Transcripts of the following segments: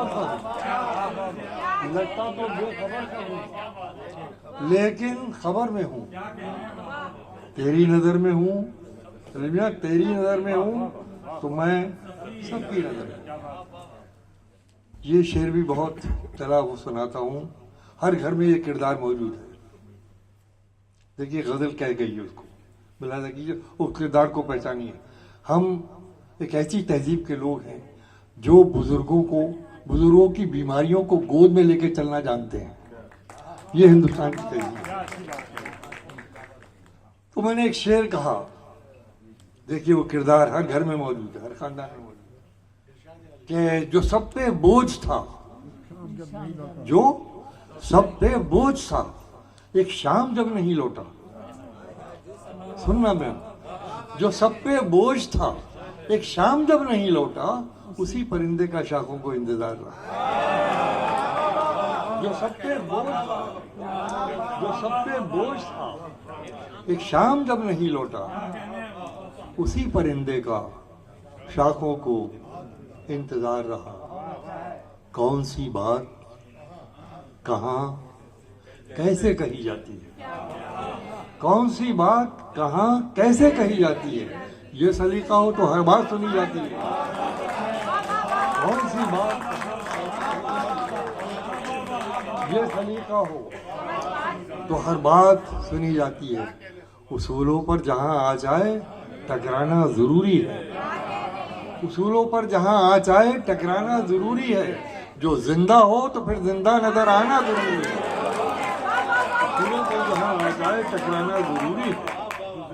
था, लगता तो बेखबर का हूँ, लेकिन खबर में हूँ, तेरी नजर में हूँ, रबिया तेरी नजर में हूँ तो मैं सबकी नजर में। ये शेर भी बहुत चला वो सुनाता हूँ। हर घर में ये किरदार मौजूद है। देखिए गजल कह गई है उसको, बुलादा कीजिए, उस किरदार को पहचानिए। हम एक ऐसी तहजीब के लोग हैं जो बुजुर्गों की बीमारियों को गोद में लेके चलना जानते हैं। ये हिंदुस्तान की तहजीब है। तो मैंने एक शेर कहा, देखिए वो किरदार हर घर में मौजूद है, हर खानदान में मौजूद है, कि जो सब पे बोझ था, जो सब पे बोझ था, एक शाम जब नहीं लौटा। सुनना मैम, जो सब पे बोझ था, एक शाम जब नहीं लौटा, उसी परिंदे का शाखों को इंतजार रहा। जो सब पे बोझ था, जो सब पे बोझ था, एक शाम जब नहीं लौटा, उसी परिंदे का शाखों को इंतजार रहा। कौन सी बात कहाँ कैसे कही जाती है, कौन सी बात कहाँ कैसे कही जाती है, ये सलीका हो तो हर बात सुनी जाती है। कौन सी बात ये सलीका हो तो हर बात सुनी जाती है। उसूलों पर जहाँ आ जाए टकराना जरूरी है, उसूलों पर जहाँ आ जाए टकराना जरूरी है। जो जिंदा हो तो फिर जिंदा नजर आना जरूरी है। उसूलों पर जहाँ आ जाए टकराना जरूरी है।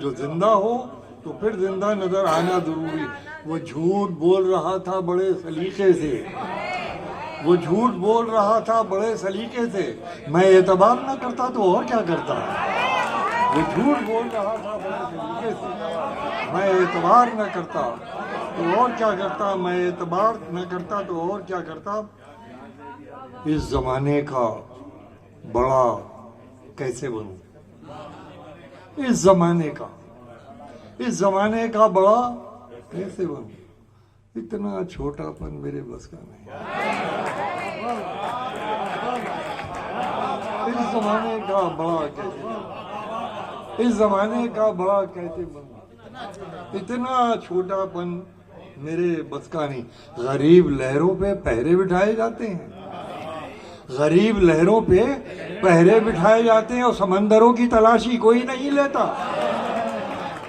जो जिंदा हो तो फिर जिंदा नजर आना जरूरी। वो झूठ बोल रहा था बड़े सलीके से, वो झूठ बोल रहा था बड़े सलीके से, मैं एतबार न करता तो और क्या करता। वो झूठ बोल रहा था बड़े सलीके से, मैं एतबार न करता तो और क्या करता, मैं एतबार न करता तो और क्या करता। इस जमाने का बड़ा कैसे बनूं, इस जमाने का बड़ा कैसे बनूं, इतना छोटापन मेरे बस का नहीं। इस जमाने का बड़ा कैसे, इस जमाने का बड़ा कैसे बनूं, इतना छोटापन मेरे बस का नहीं। गरीब लहरों पे पहरे बिठाए जाते हैं, गरीब लहरों पे पहरे बिठाए जाते हैं और समंदरों की तलाशी कोई नहीं लेता।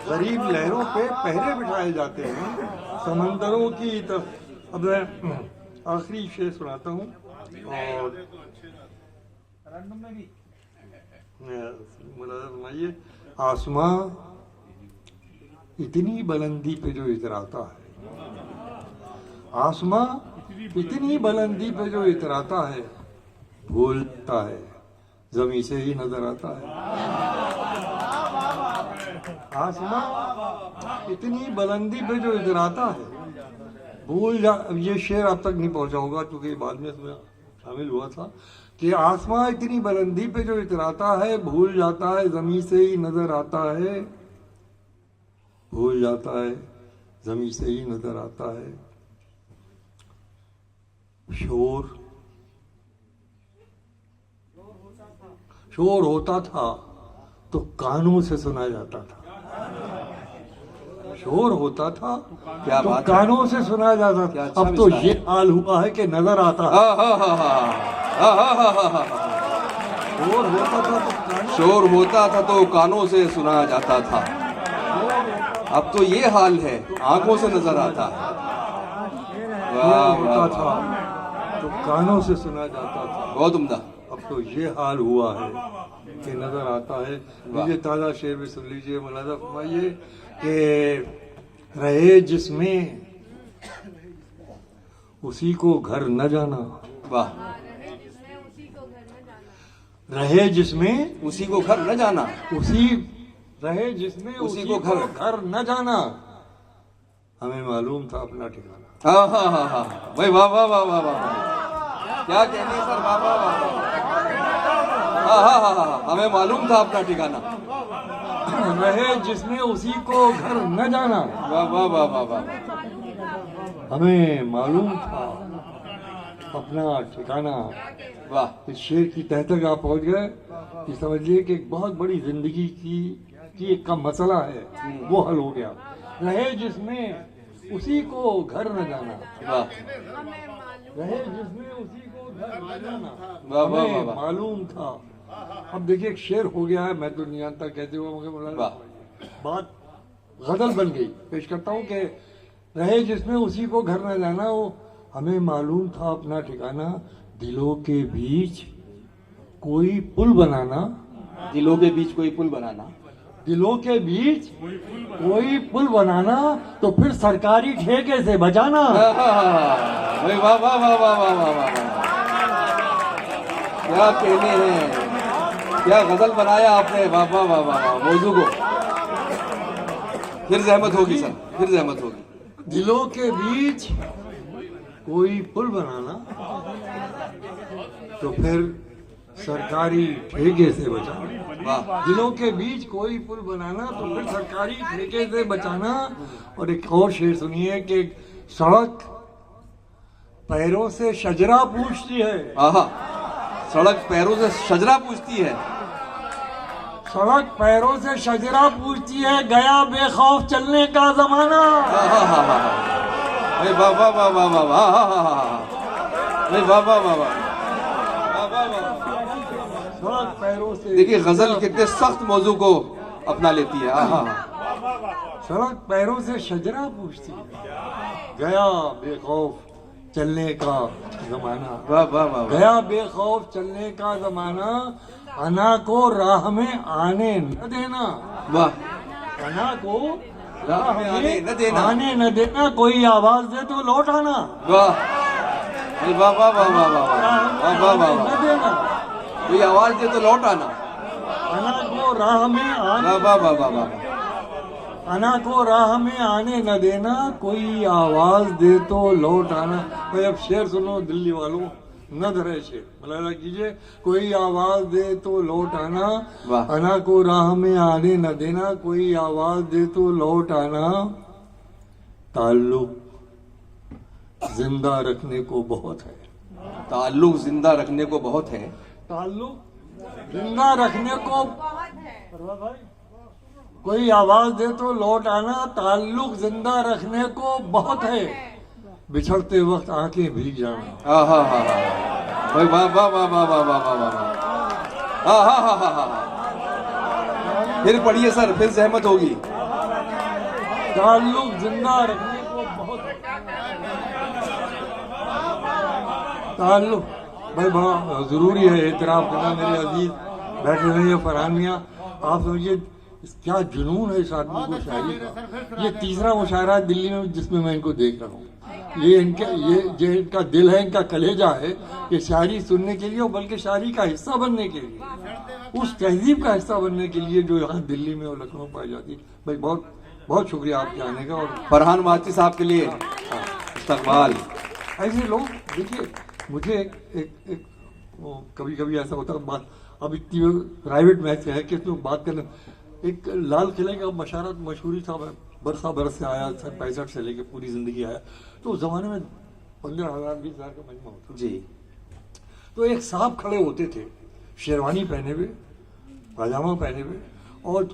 गरीब लहरों पे पहरे बिठाए जाते हैं, समंदरों की अब मैं आखिरी शेर सुनाता हूँ। और सुनाइए। आसमां इतनी बुलंदी पे जो इतराता है, आसमां इतनी बुलंदी पे जो इतराता है, भूलता है जमीन से ही नजर आता है। आसमां इतनी बुलंदी पे जो इतराता है, भूल जा। ये शेर अब तक नहीं पहुंचा होगा क्योंकि बाद में इसमें शामिल हुआ था कि आसमां इतनी बुलंदी पे जो इतराता है, भूल जाता है जमीन से ही नजर आता है, भूल जाता है जमीन से ही नजर आता है। शोर होता था तो कानों से सुना जाता था, शोर होता था क्या तो बात कानों से सुना जाता था। अब तो ये हाल हुआ है कि नजर आता है। शोर होता था तो कानों से सुना जाता था, अब तो ये हाल है आंखों से नजर आता है। होता था तो कानों से सुना जाता था, बहुत उम्दा। अब तो ये हाल हुआ है कि नजर आता है। मुझे ताज़ा शेर भी सुन लीजिए, मुलाजा फरमाइए कि रहे जिसमें उसी को घर न जाना। वाह। रहे जिसमें उसी को घर न जाना, उसी रहे जिसमें उसी को घर न जाना, हमें मालूम था अपना ठिकाना। हाँ हाँ हाँ हाँ भाई, वाह वाह वाह वाह वाह, क्या कहने सर, वाह वाह वाह। हाँ हाँ हाँ हाँ, हमें मालूम था अपना ठिकाना। रहे जिसमें उसी को घर न जाना, वाह वाह वाह वाह वाह, हमें मालूम था अपना ठिकाना। वाह इस शेर की तह तक आप पहुंच गए कि समझिए कि एक बहुत बड़ी जिंदगी की एक का मसला है, वो हल हो गया। रहे जिसमें उसी को घर न जाना, वाह रहे जिसमें उसी को घर न जाना, वाह, वाह, हमें वाह। मालूम था। अब देखिए एक शेर हो गया है, मैं तो नहीं जानता कहते हुए मुझे बोला वाह। बात गजल बन गई। पेश करता हूँ कि रहे जिसमें उसी को घर न जाना, वो हमें मालूम था अपना ठिकाना, दिलों के बीच कोई पुल बनाना, दिलों के बीच कोई पुल बनाना, दिलों के बीच कोई पुल बनाना, तो फिर सरकारी ठेके से बचाना। भाई वाह वाह वाह वाह वाह वाह वाह, क्या कहने हैं, क्या गजल बनाया आपने, वाह वाह वाह वाह वाह। मौजू को फिर जहमत होगी सर, फिर जहमत होगी। दिलों के बीच कोई पुल बनाना, तो फिर सरकारी ठेके से बचाना। वाह दिलों के बीच कोई पुल बनाना, तो फिर सरकारी ठेके से बचाना। और एक और शेर सुनिए कि सड़क पैरों से शजरा पूछती है, आहा, सड़क पैरों से शजरा पूछती है, सड़क पैरों से शजरा पूछती है, गया बेखौफ चलने का जमाना। भाई वाह वाह वाह वाह वाह वाह, भाई वाह वाह वाह वाह। सड़क पैरों से, देखिए गजल कितने सख्त मौजू को अपना लेती है। आहा, सड़क पैरों से शजरा पूछती है, गया बेखौफ चलने का जमाना, वाह वाह वाह वाह। गया बेखौफ चलने का जमाना, अना को राह में आने न देना, वाह अना को राह में आने न देना, आने न देना, कोई आवाज दे तो लौट आना, वाह भाई वाह वाह वाह वाह वाह वाह वाह वाह न वाह। देना, कोई आवाज दे तो लौट आना, अना को राह में आने, वाह वाह वाह वाह वाह। अना को राह में आने न देना, कोई आवाज दे तो लौट आना। भाई अब शेर सुनो दिल्ली वालों, न धरे शेर मलाला कीजिए, कोई आवाज दे तो लौट आना, वाह। अना को राह में आने न देना, कोई आवाज दे तो लौट आना, ताल्लुक जिंदा रखने को बहुत है, ताल्लुक जिंदा रखने को बहुत है, ताल्लुक जिंदा रखने को कोई आवाज दे तो लौट आना, ताल्लुक जिंदा रखने को बहुत है, बिछड़ते वक्त आंखें भीग जाना। आहा हा हा, भाई वाह वाह वाह वाह वाह वाह वाह वाह। आहा हा हा हा, फिर पढ़िए सर, फिर जहमत होगी। ताल्लुक जिंदा रखने को बहुत है, ताल्लुक भाई बहुत जरूरी है एतराफ करना। मेरे अजीज बैठे हुए हैं फरहान मियां, आप समझिए क्या जुनून है इस आदमी को शायरी का। ये तीसरा मुशायरा है दिल्ली में जिसमें मैं इनको देख रहा हूँ। ये जो इनका दिल है, इनका कलेजा है कि शायरी सुनने के लिए और बल्कि शायरी का हिस्सा बनने के लिए, उस तहजीब का हिस्सा बनने के लिए जो यहाँ दिल्ली में और लखनऊ पाई जाती है। भाई बहुत बहुत शुक्रिया आपके आने का। और फरहान माची साहब के लिए इस्तकबाल। ऐसे लोग देखिए, मुझे एक कभी कभी ऐसा होता है, बात अब इतनी प्राइवेट मैच है कि इसमें बात करना, एक लाल किले का मशारत मशहूरी था, बरसा बरस से आया, 65 से लेके पूरी जिंदगी आया, तो उस जमाने में 15,000 20,000 का मजमा होता जी। तो एक साहब खड़े होते थे, शेरवानी पहने हुए, पाजामा पहने हुए, और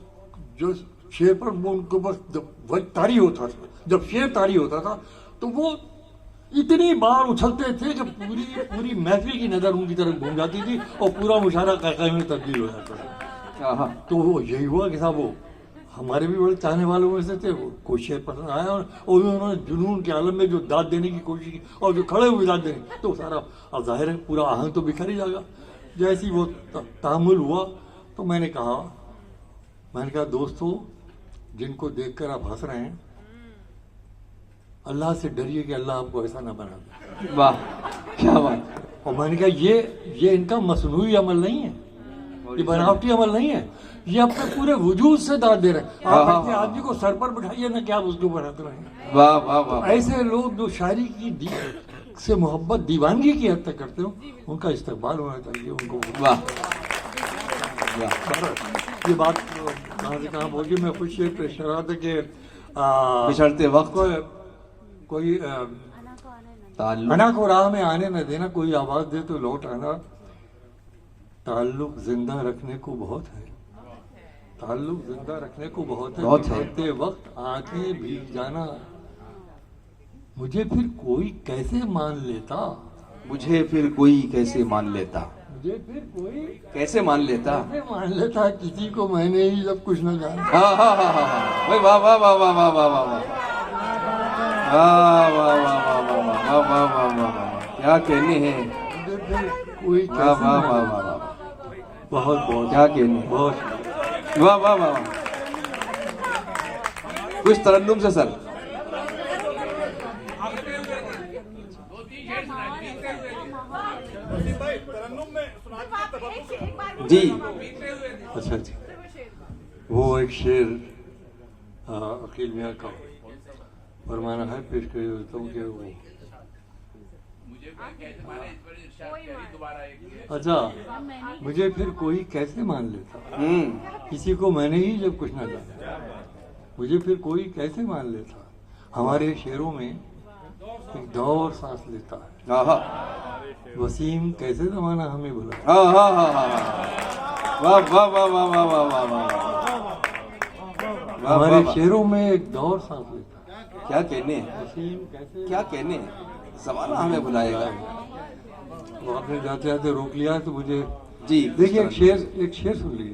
जो शेर पर वो उनको बस जब तारी होता था, जब शेर तारी होता था तो वो इतनी बार उछलते थे कि पूरी पूरी महफिल की नजर उनकी तरफ घूम जाती थी और पूरा मुशायरा कहकहे में तब्दील हो जाता था। आहा, तो वो यही हुआ कि साहब वो हमारे भी बड़े चाहने वालों में से थे, वो कोई शेर पसंद आया और उन्होंने जुनून के आलम में जो दाद देने की कोशिश की और जो खड़े हुए दाद देने, तो सारा अब जाहिर है पूरा आहंग तो बिखर ही जाएगा। जैसे ही वो तामुल हुआ तो मैंने कहा दोस्तों, जिनको देखकर आप हंस रहे हैं, अल्लाह से डरिए कि अल्लाह आपको ऐसा ना बना दे। वाह क्या बात। और मैंने कहा ये इनका मसनूई अमल नहीं है, ये बनावटी अमल नहीं है, ये अपने पूरे वजूद से दाद दे रहे हैं। आप ऐसे आदमी को सर पर बिठाइए ना, क्या आप उसके ऊपर हंस रहे हैं। वाह वाह वाह। ऐसे लोग जो शायरी की से मोहब्बत दीवानगी की हद तक करते हो, उनका इस्तकबाल होना चाहिए। उनको वाह। ये बात कहाँ से कहाँ पहुंची, मैं खुश पेश कर रहा था कि बिछड़ते वक्त कोई ताल्लुक अना को राह में आने न देना, कोई आवाज दे तो लौट आना। ताल्लुक जिंदा रखने को बहुत है, ताल्लुक जिंदा रखने को बहुत है। बहुत है। निकलते वक्त आंखें भीग जाना, मुझे फिर कोई कैसे मान लेता, मुझे फिर कोई कैसे मान लेता, मुझे फिर कोई कैसे मान लेता। कैसे मान लेता, किसी को मैंने ही जब कुछ न जाना। हाँ हाँ हाँ हाँ हाँ भाई वाह वाह वाह वाह वाह वाह वाह वाह वाह वाह वाह वाह वाह वाह वाह वाह वाह वाह, क्या कहने हैं। मुझे फिर कोई वाह कैसे वाह मान वाह लेता। वाह वाह, बहुत बहुत क्या कहने हैं। बहुत वाह वाह वाह वाह। कुछ तरन्नुम से सर। जी अच्छा अच्छा, वो एक शेर अकील मियाँ का फरमाना है, पेश कर देता हूँ कि वो अच्छा, मुझे फिर कोई कैसे मान लेता, किसी को मैंने ही जब कुछ ना जाना, मुझे फिर कोई कैसे मान लेता। हमारे शेरों में एक दौर सांस लेता है, हाँ हाँ वसीम कैसे जमाना हमें भुला। हाँ हाँ हाँ हाँ वाह वाह वाह वाह वाह वाह वाह वाह वाह हमारे वाह। शेरों में एक दौर सांस लेता है, क्या कहने हैं, वसीम कैसे। क्या कहने हैं, जमाना हमें बुलाएगा। वो आपने जाते जाते रोक लिया तो मुझे जी देखिए, एक शेर सुन लीजिए।